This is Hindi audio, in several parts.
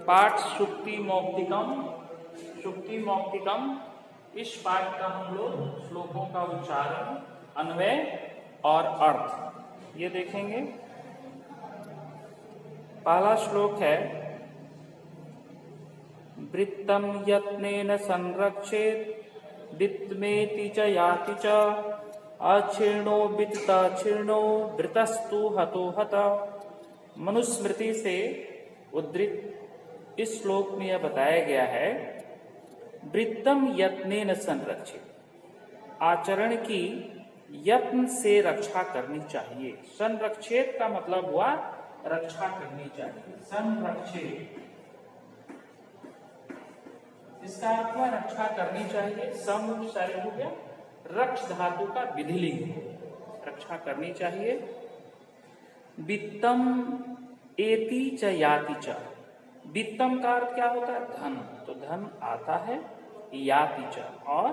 पाठ शुक्ति मौक्तिकम। इस पाठ का हम लोग श्लोकों का उच्चारण, अन्वय और अर्थ ये देखेंगे। पहला श्लोक है वृत्तम यत्नेन संरक्षेत वित्तमेति च याति च अक्षीर्णो वित्ताक्षीर्णो वृतस्तु हतो हता। मनुस्मृति से उद्धृत इस श्लोक में यह बताया गया है वृत्तम यत्नेन संरक्षित, आचरण की यत्न से रक्षा करनी चाहिए। संरक्षित का मतलब हुआ रक्षा करनी चाहिए। संरक्षित इसका अर्थ हुआ रक्षा करनी चाहिए। सम शरीर हो गया, रक्ष धातु का विधिलिंग, रक्षा करनी चाहिए। वित्तम एति च याति च, वित्तम का अर्थ क्या होता है? धन। तो धन आता है, याति च और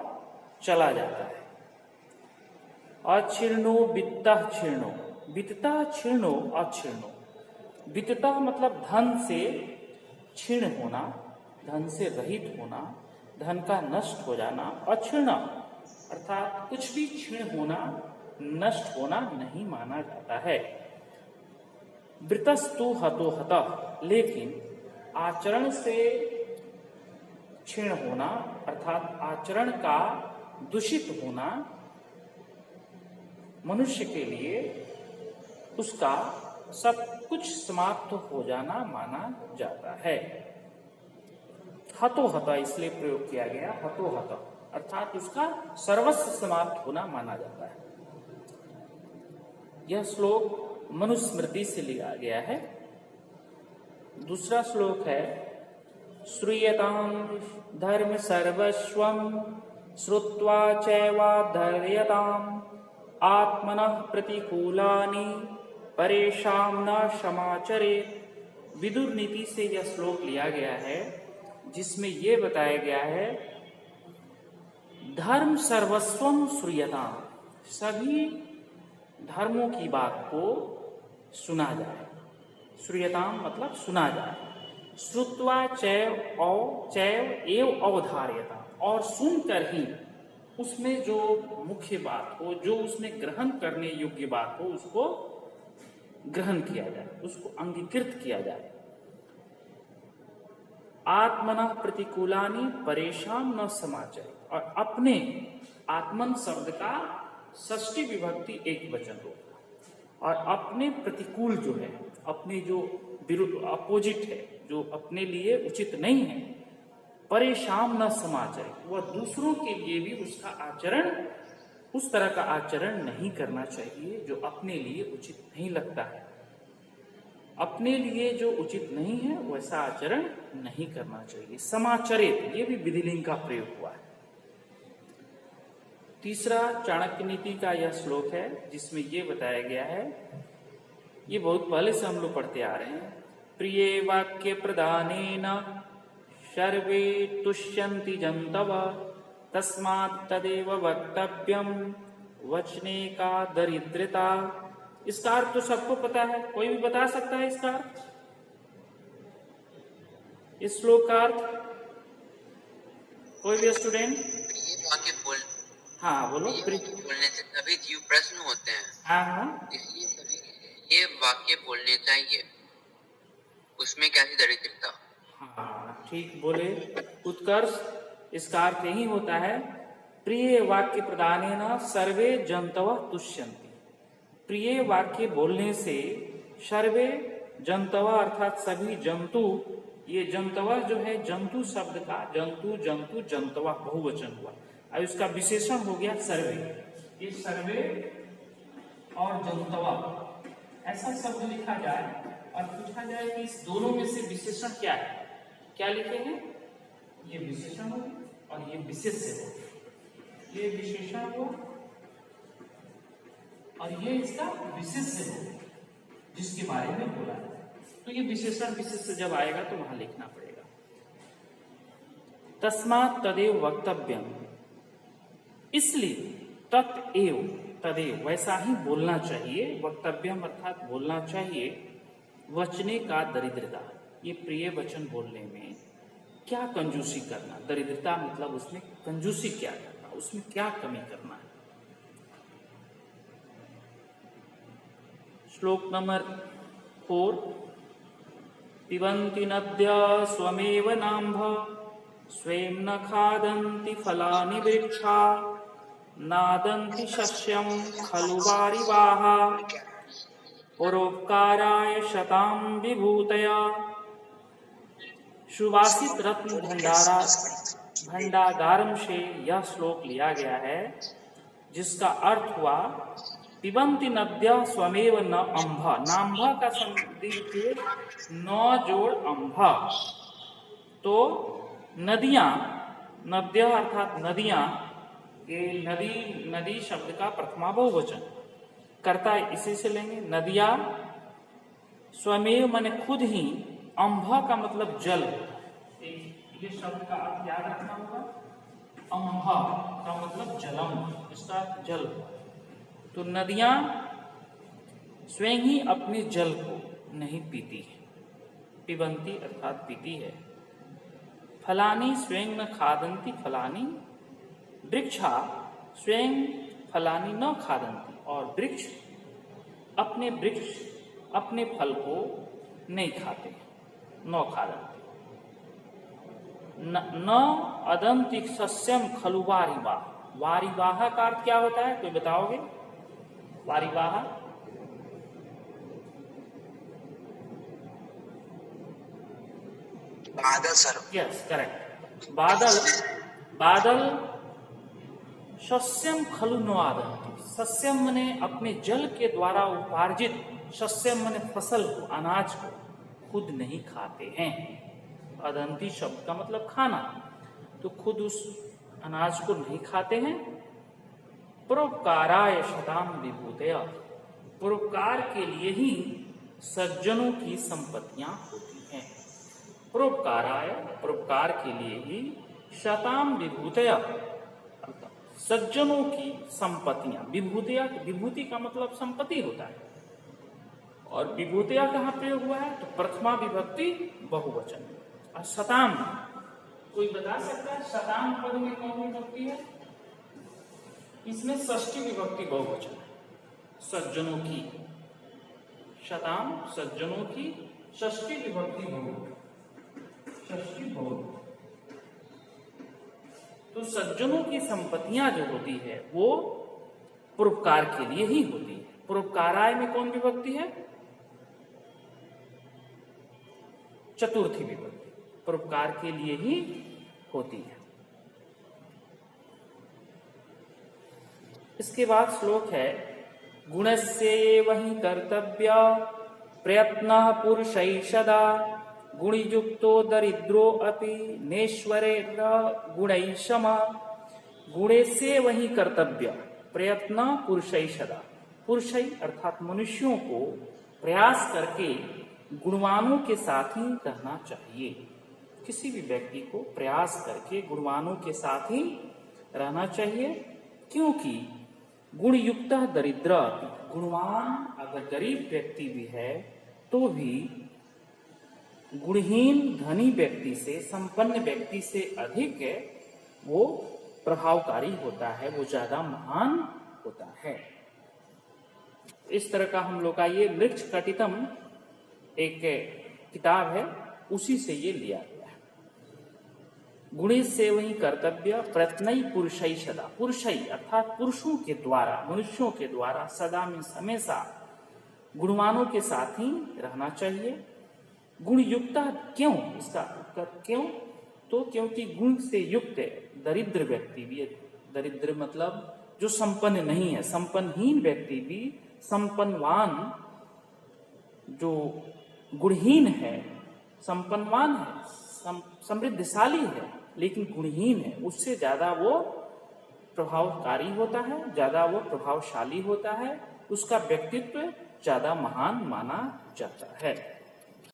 चला जाता है। अक्षीर्णो वित्तः क्षीर्णो, वित्तः क्षीर्णो अक्षीर्णो। वित्तः मतलब धन से क्षीण होना, धन से रहित होना, धन का नष्ट हो जाना। अक्षीर्ण अर्थात कुछ भी क्षीण होना, नष्ट होना नहीं माना जाता है। वृतस्तु हतो हतः, लेकिन आचरण से क्षीण होना अर्थात आचरण का दूषित होना मनुष्य के लिए उसका सब कुछ समाप्त हो जाना माना जाता है। हतो हता इसलिए प्रयोग किया गया, हतो हता अर्थात उसका सर्वस्व समाप्त होना माना जाता है। यह श्लोक मनुस्मृति से लिया गया है। दूसरा श्लोक है श्रूयतां धर्म सर्वस्वं श्रुत्वा चैवाधर्यताम् आत्मनः प्रतिकूलानि परेषां न क्षमाचरेत्। विदुर नीति से यह श्लोक लिया गया है, जिसमें यह बताया गया है धर्म सर्वस्वम श्रूयताम्, सभी धर्मों की बात को सुना जाए। श्रूयताम् मतलब सुना जाए। श्रुत्वा चैव एव अवधार्यताम्, और सुनकर ही उसमें जो मुख्य बात हो, जो उसमें ग्रहण करने योग्य बात हो, उसको ग्रहण किया जाए, उसको अंगीकृत किया जाए। आत्मनः प्रतिकूलानि परेशान न समाचरे, और अपने आत्मन शब्द का षष्ठी विभक्ति एक वचन होगा। और अपने प्रतिकूल जो है, अपने जो विरुद्ध अपोजिट है, जो अपने लिए उचित नहीं है, परेशान न समाचरे, वह दूसरों के लिए भी उसका आचरण, उस तरह का आचरण नहीं करना चाहिए जो अपने लिए उचित नहीं लगता है। अपने लिए जो उचित नहीं है वैसा आचरण नहीं करना चाहिए। समाचरित ये भी विधिलिंग का प्रयोग हुआ है। तीसरा चाणक्य नीति का यह श्लोक है, जिसमें ये बताया गया है, ये बहुत पहले से हम लोग पढ़ते आ रहे हैं। प्रिय वाक्य प्रदानेन सर्वे तुष्यन्ति जन्तवः तस्मात् तदेव वक्तव्यम वचने का दरिद्रता। इसका अर्थ तो सबको पता है, कोई भी बता सकता है इसका अर्थ, इस श्लोक का अर्थ कोई भी स्टूडेंट? हाँ बोलो। बोलने से सभी जीव प्रश्न होते हैं। हाँ, इसलिए सभी ये वाक्य बोलने चाहिए। उसमें कैसी दरिद्रता? हाँ ठीक बोले उत्कर्ष। इसका अर्थ यही होता है प्रिय वाक्य प्रदानेन सर्वे जंतवः तुष्यन्ति। प्रिय वाक्य बोलने से सर्वे जंतवः अर्थात सभी जंतु, ये जंतवः जो है जंतु शब्द का जंतु जंतु जंतवः बहुवचन हुआ, अब इसका विशेषण हो गया सर्वे। ये सर्वे और जंतवः ऐसा शब्द लिखा जाए और पूछा जाए कि इस दोनों में से विशेषण क्या है, क्या लिखेंगे? ये विशेषण हो और ये विशेष्य हो। ये विशेषण हो और ये इसका विशेष्य हो, जिसके बारे में बोला है। तो ये विशेषण विशेष्य जब आएगा तो वहां लिखना पड़ेगा। तस्मात् तदेव वक्तव्यम, इसलिए तत्एव तदेव वैसा ही बोलना चाहिए। वक्तव्यम अर्थात बोलना चाहिए। वचने का दरिद्रता, ये प्रिय वचन बोलने में क्या कंजूसी करना, दरिद्रता मतलब उसमें कंजूसी क्या करना, उसमें क्या कमी करना है। श्लोक नंबर 4। पिबन्ति नद्या स्वमेव नाम्भ स्वयं न खादन्ति फलानि वृक्षा नादन्ति शस्यं खलु वारिवाः परोपकाराय शतां विभूतया। सुवासित रत्न भंडागारम से यह श्लोक लिया गया है, जिसका अर्थ हुआ पिबन्ति नद्या स्वमेव न अम्भा। नाम्भा का संधि 9 जोड़ अम्भा। तो नदियां, नद्या अर्थात नदियां, ये नदी शब्द का प्रथमा बहुवचन करता है, इसी से लेंगे। नदियां स्वमेव माने खुद ही, अम्भा का मतलब जल, ये शब्द का अर्थ याद रखना होगा। अम्भा का मतलब जलम, इसका जल। तो नदियां स्वयं ही अपने जल को नहीं पीती है, पिबंती अर्थात पीती है। फलानी स्वयं न खादंती फलानी, वृक्षा स्वयं फलानी न खादंती, और वृक्ष अपने फल को नहीं खाते, न खादंती। न अदंति सस्यम खलु वारिवाह। वारिवाह का अर्थ क्या होता है, कोई बताओगे? वारिवाह बादल सर। Yes, correct. बादल सस्यम खलु न आदंती। सस्यम मने अपने जल के द्वारा उपार्जित, सस्यम मने फसल को, अनाज को खुद नहीं खाते हैं। अदंती शब्द का मतलब खाना, तो खुद उस अनाज को नहीं खाते हैं। परोपकाराय शताम विभूतया। परोपकार के लिए ही सज्जनों की संपत्तियां होती हैं। परोपकाराय, परोपकार के लिए ही शताम विभूतया, सज्जनों की संपत्तियां। विभूतिया, विभूति का मतलब संपत्ति होता है, और विभूतिया कहाँ प्रयोग हुआ है, तो प्रथमा विभक्ति बहुवचन। और शताम, कोई बता सकता है शताम पद में कौन विभक्ति है? इसमें षष्ठी विभक्ति बहुवचन है। सज्जनों की, शताम सज्जनों की, षष्ठी विभक्ति बहुवचन, षष्ठी बहुवचन। तो सज्जनों की संपत्तियां जो होती है वो परोपकार के लिए ही होती है। परोपकाराय में कौन विभक्ति है? चतुर्थी विभक्ति, परोपकार के लिए ही होती है। इसके बाद श्लोक है गुणस्य वही कर्तव्य प्रयत्न पुरुषै सदा गुणयुक्तो दरिद्रो अपि नेश्वरे गुणै समा। गुणे से वही कर्तव्य प्रयत्न पुरुषै सदा। पुरुषै अर्थात मनुष्यों को प्रयास करके गुणवानों के साथ ही रहना चाहिए। किसी भी व्यक्ति को प्रयास करके गुणवानों के साथ ही रहना चाहिए, क्योंकि गुणयुक्त दरिद्र, गुणवान अगर गरीब व्यक्ति भी है तो भी गुणहीन धनी व्यक्ति से, संपन्न व्यक्ति से अधिक वो प्रभावकारी होता है, वो ज्यादा महान होता है। इस तरह का हम लोग का ये मृक्ष कटितम एक किताब है, उसी से ये लिया गया है। गुणे से वही कर्तव्य प्रयत्न पुरुषै सदा। पुरुषै अर्थात पुरुषों के द्वारा, मनुष्यों के द्वारा, सदा में हमेशा गुणवानों के साथ ही रहना चाहिए। गुण युक्त क्यों, इसका उत्तर क्यों, तो क्योंकि गुण से युक्त दरिद्र व्यक्ति भी, दरिद्र मतलब जो संपन्न नहीं है, संपन्नहीन व्यक्ति भी संपन्नवान, जो गुणहीन है संपन्नवान है, समृद्धशाली है लेकिन गुणहीन है, उससे ज्यादा वो प्रभावकारी होता है, ज्यादा वो प्रभावशाली होता है, उसका व्यक्तित्व ज्यादा महान माना जाता है।